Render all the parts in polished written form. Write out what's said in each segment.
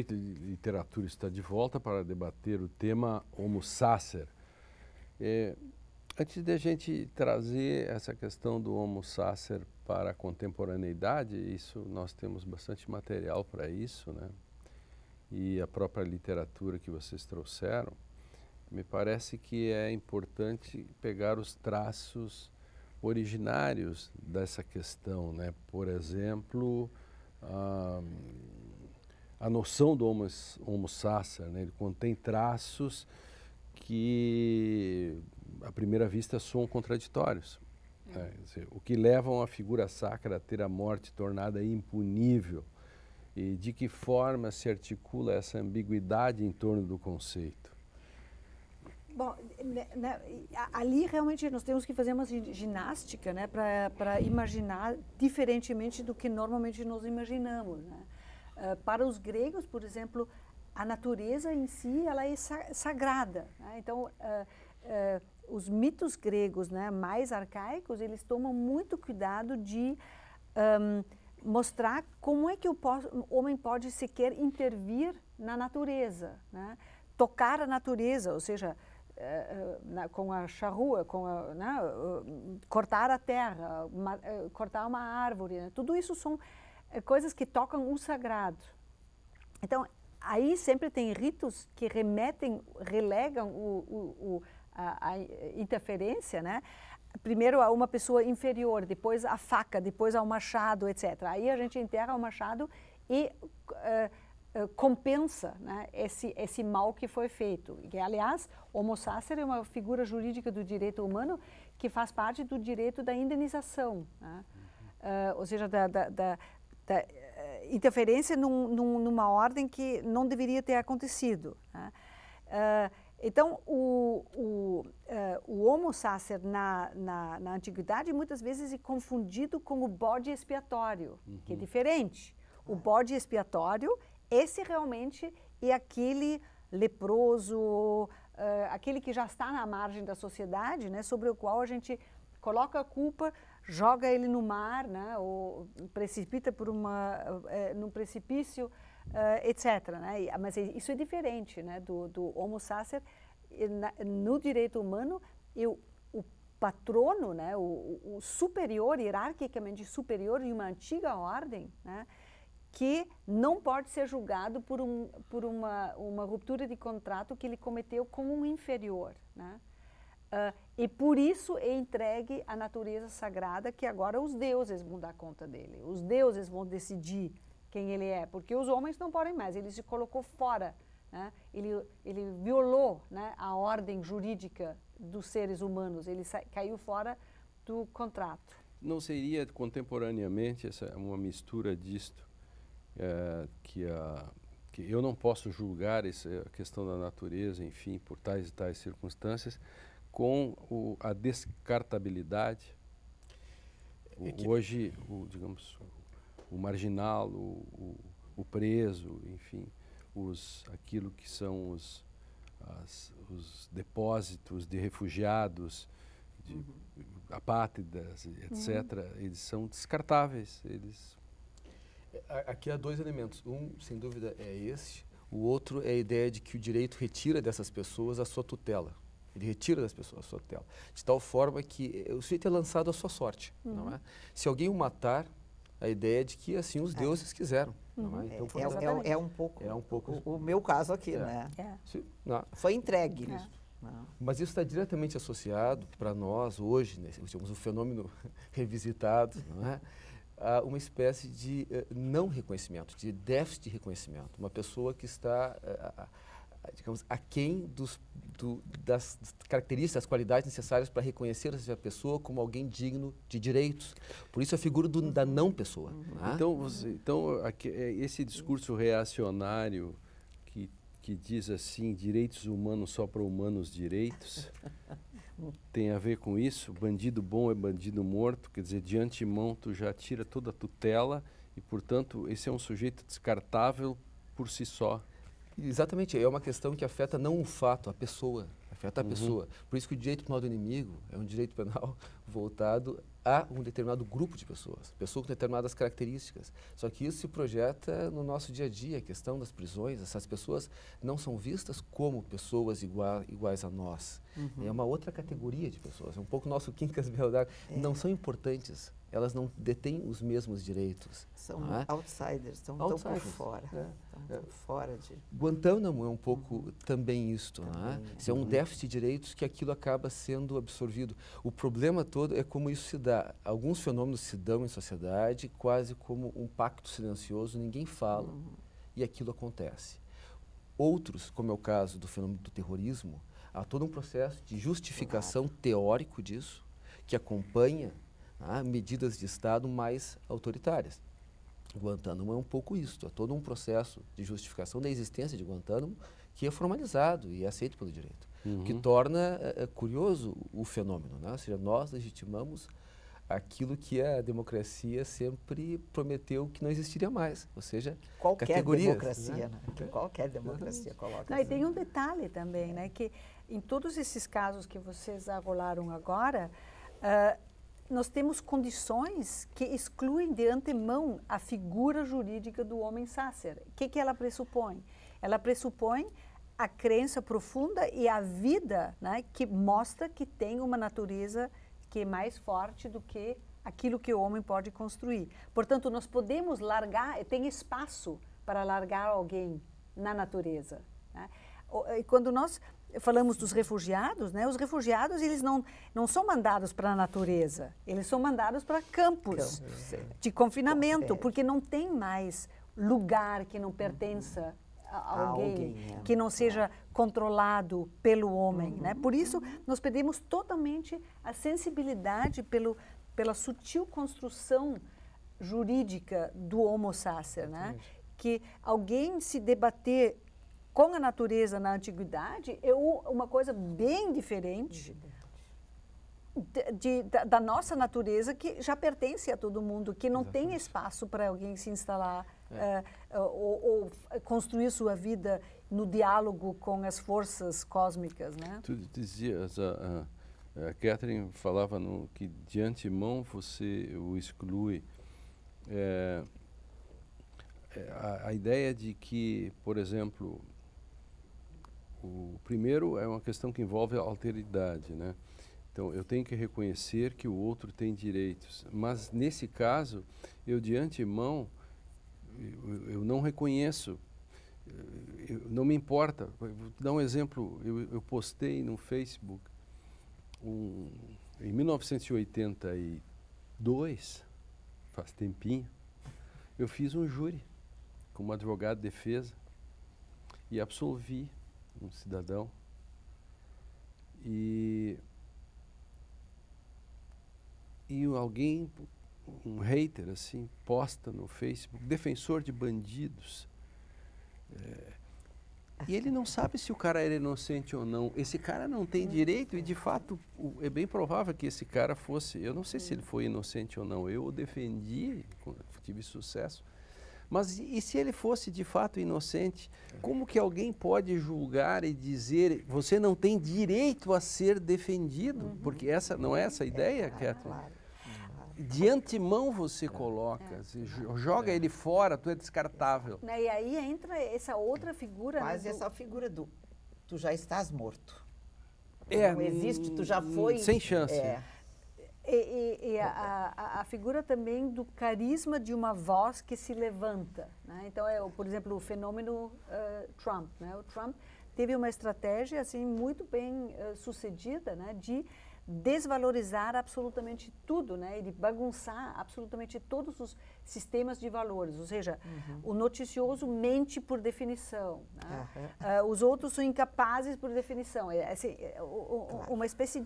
Direito e Literatura está de volta para debater o tema Homo Sacer. Antes de a gente trazer essa questão do Homo Sacer para a contemporaneidade, nós temos bastante material para isso, né? E a própria literatura que vocês trouxeram, me parece que é importante pegar os traços originários dessa questão, né? Por exemplo, a noção do Homo Sacer, né? Ele contém traços que, à primeira vista, soam contraditórios. Né? Quer dizer, o que levam a figura sacra a ter a morte tornada impunível e de que forma se articula essa ambiguidade em torno do conceito? Bom, ali realmente nós temos que fazer uma ginástica, né, para imaginar diferentemente do que normalmente nós imaginamos, né? Para os gregos, por exemplo, a natureza em si ela é sagrada, né? Então, os mitos gregos, né, mais arcaicos, eles tomam muito cuidado de mostrar como é que o homem pode sequer intervir na natureza, né? Tocar a natureza, ou seja, com a charrua, cortar a terra, cortar uma árvore, né? Tudo isso são coisas que tocam o sagrado. Então, aí sempre tem ritos que relegam a interferência, né? Primeiro a uma pessoa inferior, depois a faca, depois ao machado, etc. Aí a gente enterra o machado e compensa, né, esse mal que foi feito. E, aliás, Homo Sacer é uma figura jurídica do direito humano que faz parte do direito da indenização, né? Ou seja, da interferência numa ordem que não deveria ter acontecido, né? Então, o Homo Sacer na antiguidade muitas vezes é confundido com o bode expiatório, que é diferente. O bode expiatório, esse realmente é aquele leproso, aquele que já está na margem da sociedade, né, sobre o qual a gente coloca a culpa, joga ele no mar, né, ou precipita num precipício, etc. Né? Mas isso é diferente, né, do Homo Sacer. No direito humano, o patrono, né, o superior, hierarquicamente superior de uma antiga ordem, né, que não pode ser julgado por uma ruptura de contrato que ele cometeu com um inferior, né? E por isso é entregue à natureza sagrada, que agora os deuses vão dar conta dele. Os deuses vão decidir quem ele é, porque os homens não podem mais, ele se colocou fora, né? Ele violou, né, a ordem jurídica dos seres humanos, ele caiu fora do contrato. Não seria contemporaneamente uma mistura disto? Que eu não posso julgar a questão da natureza, enfim, por tais e tais circunstâncias, com a descartabilidade. Hoje, digamos, o marginal, o preso, enfim, aquilo que são os depósitos de refugiados, de apátridas, etc., eles são descartáveis, Aqui há dois elementos. Um, sem dúvida, é esse. O outro é a ideia de que o direito retira dessas pessoas a sua tutela. Ele retira das pessoas a sua tutela. De tal forma que o sujeito é lançado à sua sorte. Não é? Se alguém o matar, a ideia é de que assim os deuses quiseram. Não é? Então, é um pouco o meu caso aqui, né? Foi entregue. Mas isso está diretamente associado para nós hoje, né, temos um fenômeno revisitado, não é? Uma espécie de não reconhecimento, de déficit de reconhecimento. Uma pessoa que está, digamos, aquém das características, das qualidades necessárias para reconhecer essa pessoa como alguém digno de direitos. Por isso a figura da não pessoa. Né? Então esse discurso reacionário que diz assim, direitos humanos só para humanos direitos, tem a ver com isso? Bandido bom é bandido morto, quer dizer, de antemão tu já tira toda a tutela e, portanto, esse é um sujeito descartável por si só. Exatamente, é uma questão que afeta não o fato, a pessoa, afeta a pessoa. Por isso que o direito penal do inimigo é um direito penal voltado a um determinado grupo de pessoas, pessoas com determinadas características. Só que isso se projeta no nosso dia a dia, a questão das prisões. Essas pessoas não são vistas como pessoas iguais a nós. É uma outra categoria de pessoas, é um pouco nosso Quincas Beldar. Não são importantes, elas não detêm os mesmos direitos. São outsiders, estão por fora. Estão fora de... Guantánamo é um pouco também isto, Se é um déficit de direitos que aquilo acaba sendo absorvido. O problema todo é como isso se dá. Alguns fenômenos se dão em sociedade quase como um pacto silencioso, ninguém fala e aquilo acontece. Outros, como é o caso do fenômeno do terrorismo, há todo um processo de justificação teórico disso, que acompanha medidas de Estado mais autoritárias. Guantánamo é um pouco isso, há todo um processo de justificação da existência de Guantánamo que é formalizado e é aceito pelo direito, o que torna curioso o fenômeno, Ou seja, nós legitimamos aquilo que a democracia sempre prometeu que não existiria mais, ou seja, qualquer categorias, democracia, Que qualquer democracia coloca. E tem um detalhe também, que em todos esses casos que vocês arrolaram agora, nós temos condições que excluem de antemão a figura jurídica do homem sácer. O que ela pressupõe? Ela pressupõe a crença profunda e a vida, que mostra que tem uma natureza que é mais forte do que aquilo que o homem pode construir. Portanto, nós podemos largar, tem espaço para largar alguém na natureza. E quando nós falamos dos refugiados, os refugiados eles não são mandados para a natureza, eles são mandados para campos de confinamento, porque não tem mais lugar que não pertença a alguém, que não seja controlado pelo homem. Por isso, nós perdemos totalmente a sensibilidade pela sutil construção jurídica do homo sacer, que alguém se debater com a natureza na antiguidade é uma coisa bem diferente da nossa natureza, que já pertence a todo mundo, que não tem espaço para alguém se instalar ou construir sua vida no diálogo com as forças cósmicas. Tu dizias, a Catherine falava que de antemão você o exclui. A ideia de que, por exemplo, o primeiro é uma questão que envolve a alteridade, Então, eu tenho que reconhecer que o outro tem direitos, mas nesse caso, eu de antemão, eu não reconheço, não me importa. Vou dar um exemplo, eu postei no Facebook, em 1982, faz tempinho, eu fiz um júri como advogado de defesa e absolvi um cidadão e alguém, um hater assim, posta no Facebook, defensor de bandidos, e ele não sabe se o cara era inocente ou não. Esse cara não tem direito e, de fato, é bem provável que esse cara fosse, eu não sei se ele foi inocente ou não, eu o defendi, tive sucesso. Mas e se ele fosse de fato inocente? Como que alguém pode julgar e dizer você não tem direito a ser defendido? Porque essa não é essa a ideia, Catherine? Claro. De antemão você coloca, joga ele fora, tu é descartável. E aí entra essa outra figura. Quase essa figura do tu já estás morto. Não existe, tu já foi. Sem chance. E a figura também do carisma de uma voz que se levanta. Então, por exemplo, o fenômeno Trump. O Trump teve uma estratégia assim, muito bem sucedida de desvalorizar absolutamente tudo, e de bagunçar absolutamente todos os sistemas de valores. Ou seja, o noticioso mente por definição. Os outros são incapazes por definição. Uma espécie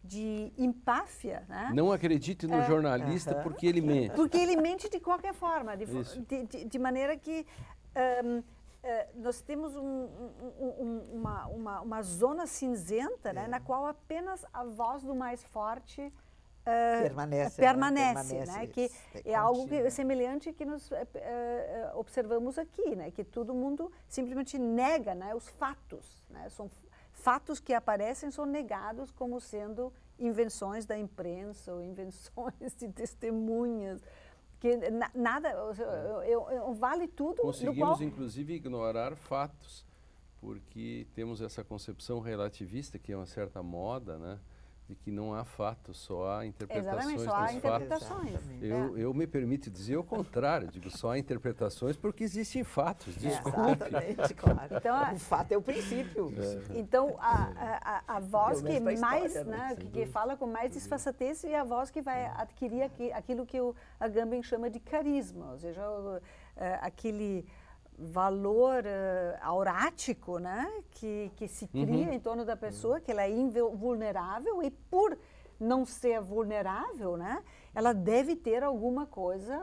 de empáfia. Não acredite no jornalista porque ele mente. Porque ele mente de qualquer forma, de maneira que nós temos uma zona cinzenta na qual apenas a voz do mais forte permanece, que é algo semelhante que nós observamos aqui, que todo mundo simplesmente nega os fatos. São fatos que aparecem, são negados como sendo invenções da imprensa ou invenções de testemunhas, que nada, vale tudo. Conseguimos, inclusive, ignorar fatos, porque temos essa concepção relativista, que é uma certa moda, né? De que não há fatos, só há interpretações dos fatos. Interpretações. Eu me permito dizer o contrário, digo só há interpretações porque existem fatos, desculpe. Exatamente, claro. Então, o fato é o princípio. Então, a voz que mais, né, que fala com mais disfarçatez é a voz que vai adquirir aquilo que o Agamben chama de carisma, ou seja, aquele valor aurático, né, que se cria em torno da pessoa, que ela é invulnerável, e por não ser vulnerável, né, ela deve ter alguma coisa,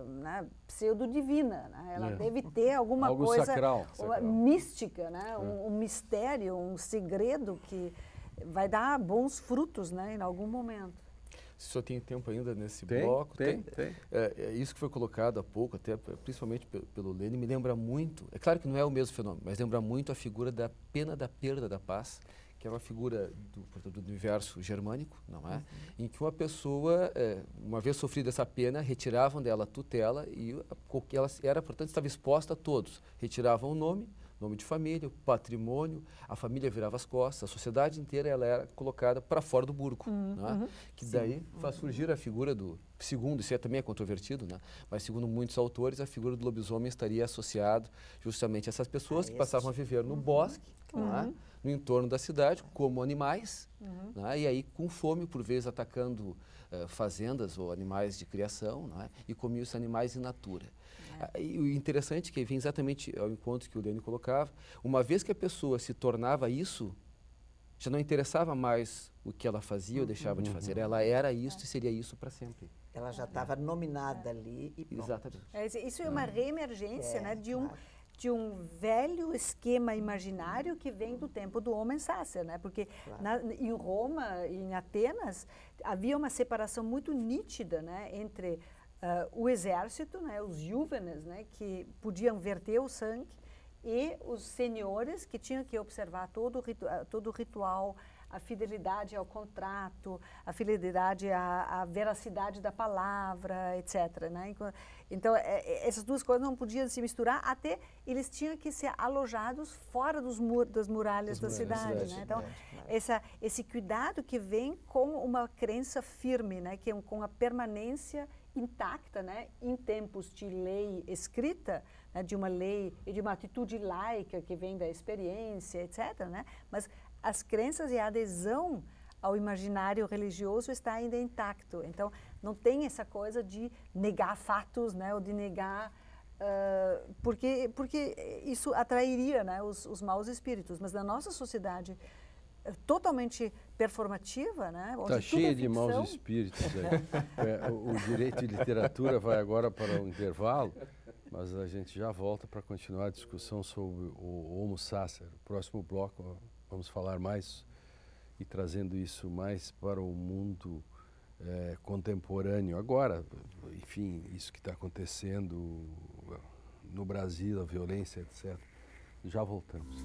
né, pseudo-divina, né, ela deve ter alguma algo coisa sacral. mística, né, um mistério, um segredo que vai dar bons frutos, né, em algum momento. Se o senhor tem tempo ainda nesse bloco? Tem. Isso que foi colocado há pouco, até principalmente pelo Lênin, me lembra muito, é claro que não é o mesmo fenômeno, mas lembra muito a figura da pena da perda da paz, que é uma figura do universo germânico, não é? Em que uma pessoa, uma vez sofrida essa pena, retiravam dela a tutela e ela era, portanto, estava exposta a todos. Retiravam o nome de família, o patrimônio, a família virava as costas, a sociedade inteira ela era colocada para fora do burgo, não é? Que daí faz surgir a figura segundo, isso também é controvertido, né? Mas segundo muitos autores, a figura do lobisomem estaria associado justamente a essas pessoas que passavam a viver no bosque, não é? No entorno da cidade, como animais, né? E aí com fome, por vezes atacando fazendas ou animais de criação, não é? E comiam os animais in natura. E o interessante é que vem exatamente ao encontro que o Lênin colocava, uma vez que a pessoa se tornava isso, já não interessava mais o que ela fazia ou deixava de fazer, ela era isso e seria isso para sempre. Ela já estava nominada ali e pronto. Exatamente. Isso é uma reemergência, né, de um velho esquema imaginário que vem do tempo do homem sácer, né? Porque em Roma e em Atenas havia uma separação muito nítida, né, entre o exército, né, os júvenes, né, que podiam verter o sangue, e os senhores que tinham que observar todo o ritual, a fidelidade ao contrato, a fidelidade à veracidade da palavra, etc. Né? Então, essas duas coisas não podiam se misturar, até eles tinham que ser alojados fora das muralhas da cidade. Né? Então, esse cuidado que vem com uma crença firme, né? Que com a permanência intacta, né, em tempos de lei escrita, né, de uma lei e de uma atitude laica que vem da experiência, etc., né, mas as crenças e a adesão ao imaginário religioso está ainda intacto. Então, não tem essa coisa de negar fatos, né, ou de negar... porque isso atrairia, né, os maus espíritos. Mas na nossa sociedade totalmente performativa, né? Está cheia de maus espíritos aí. O direito de literatura vai agora para o intervalo, mas a gente já volta para continuar a discussão sobre o Homo Sacer. No próximo bloco vamos falar mais e trazendo isso mais para o mundo contemporâneo. Agora, enfim, isso que está acontecendo no Brasil, a violência, etc. Já voltamos.